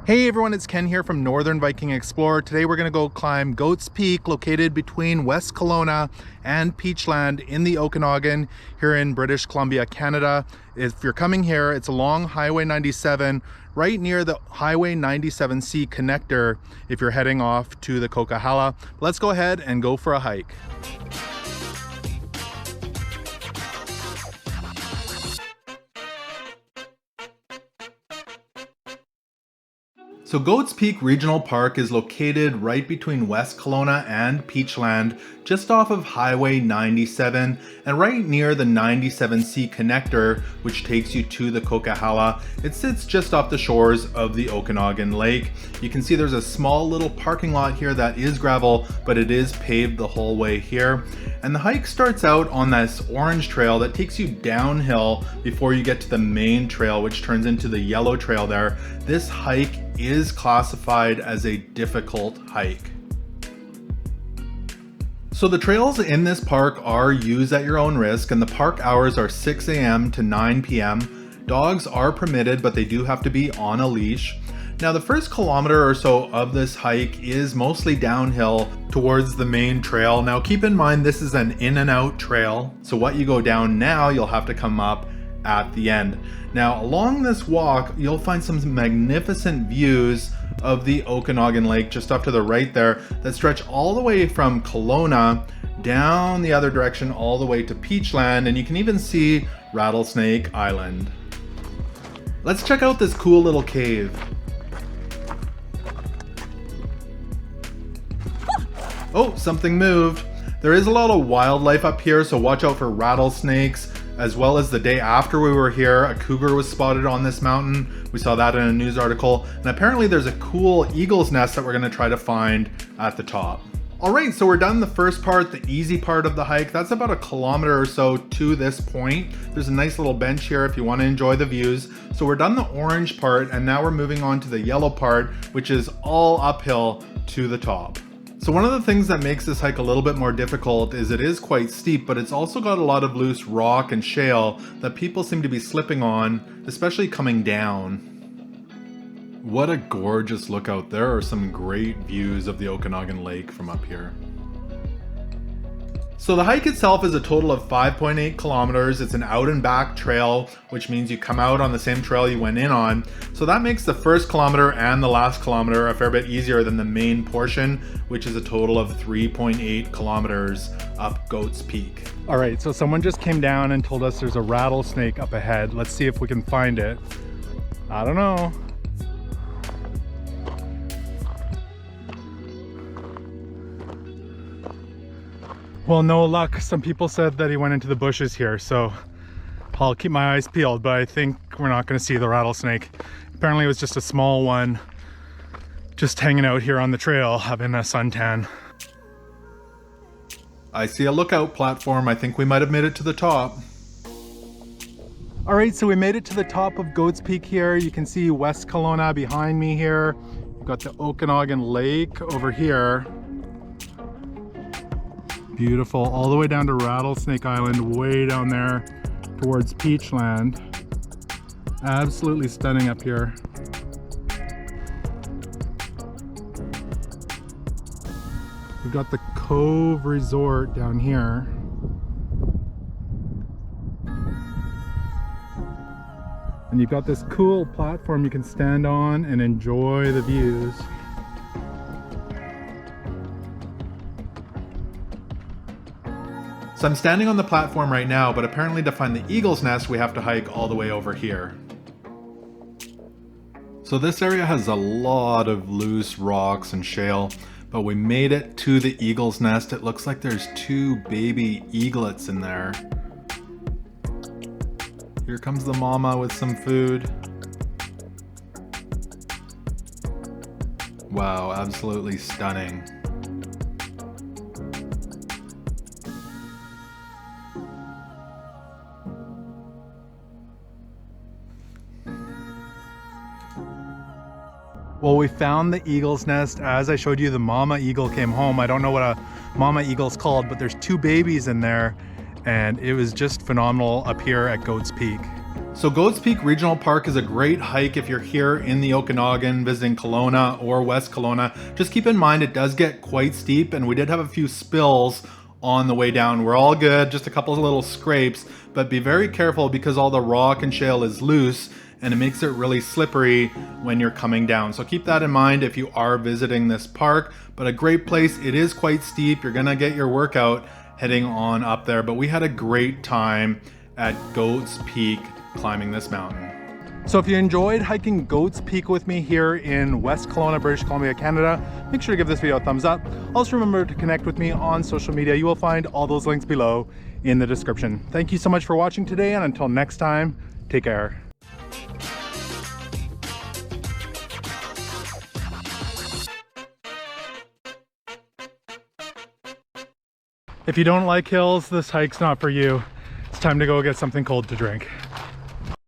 Hey everyone, it's Ken here from Northern Viking Explorer. Today we're going to go climb Goats Peak, located between West Kelowna and Peachland in the Okanagan here in British Columbia, Canada. If you're coming here, it's along Highway 97, right near the Highway 97C connector if you're heading off to the Coquihalla. Let's go ahead and go for a hike. So Goats Peak Regional Park is located right between West Kelowna and Peachland, just off of Highway 97 and right near the 97C connector, which takes you to the Coquihalla. It sits just off the shores of the Okanagan Lake. You can see there's a small little parking lot here that is gravel, but it is paved the whole way here. And the hike starts out on this orange trail that takes you downhill before you get to the main trail, which turns into the yellow trail there. This hike is classified as a difficult hike. So the trails in this park are used at your own risk, and the park hours are 6 a.m. to 9 p.m. Dogs are permitted, but they do have to be on a leash. Now the first kilometer or so of this hike is mostly downhill towards the main trail. Now keep in mind this is an in and out trail, so what you go down now you'll have to come up at the end. Now along this walk you'll find some magnificent views of the Okanagan Lake just off to the right there that stretch all the way from Kelowna down the other direction all the way to Peachland, and you can even see Rattlesnake Island. Let's check out this cool little cave. Oh, something moved. There is a lot of wildlife up here, so watch out for rattlesnakes. As well as the day after we were here, a cougar was spotted on this mountain. We saw that in a news article. And apparently there's a cool eagle's nest that we're gonna try to find at the top. All right, so we're done the first part, the easy part of the hike. That's about a kilometer or so to this point. There's a nice little bench here if you want to enjoy the views. So we're done the orange part, and now we're moving on to the yellow part, which is all uphill to the top. So one of the things that makes this hike a little bit more difficult is it is quite steep, but it's also got a lot of loose rock and shale that people seem to be slipping on, especially coming down. What a gorgeous look out. There are some great views of the Okanagan Lake from up here. So the hike itself is a total of 5.8 kilometers. It's an out and back trail, which means you come out on the same trail you went in on. So that makes the first kilometer and the last kilometer a fair bit easier than the main portion, which is a total of 3.8 kilometers up Goats Peak. All right, so someone just came down and told us there's a rattlesnake up ahead. Let's see if we can find it. I don't know. Well, no luck. Some people said that he went into the bushes here, so I'll keep my eyes peeled, but I think we're not going to see the rattlesnake. Apparently it was just a small one, just hanging out here on the trail, having a suntan. I see a lookout platform. I think we might have made it to the top. All right, so we made it to the top of Goats Peak here. You can see West Kelowna behind me here. We've got the Okanagan Lake over here. Beautiful, all the way down to Rattlesnake Island, way down there towards Peachland. Absolutely stunning up here. We've got the Cove Resort down here. And you've got this cool platform you can stand on and enjoy the views. So I'm standing on the platform right now, but apparently to find the eagle's nest, we have to hike all the way over here. So this area has a lot of loose rocks and shale, but we made it to the eagle's nest. It looks like there's 2 baby eaglets in there. Here comes the mama with some food. Wow, absolutely stunning. Well, we found the eagle's nest. As I showed you, the mama eagle came home. I don't know what a mama eagle's called, but there's 2 babies in there, and it was just phenomenal up here at Goats Peak. So Goats Peak Regional Park is a great hike if you're here in the Okanagan visiting Kelowna or West Kelowna. Just keep in mind it does get quite steep, and we did have a few spills on the way down. We're all good, just a couple of little scrapes, but be very careful because all the rock and shale is loose and it makes it really slippery when you're coming down. So keep that in mind if you are visiting this park, but a great place. It is quite steep. You're gonna get your workout heading on up there, but we had a great time at Goats Peak climbing this mountain. So if you enjoyed hiking Goats Peak with me here in West Kelowna, British Columbia, Canada, make sure to give this video a thumbs up. Also remember to connect with me on social media. You will find all those links below in the description. Thank you so much for watching today, and until next time, take care. If you don't like hills, this hike's not for you. It's time to go get something cold to drink.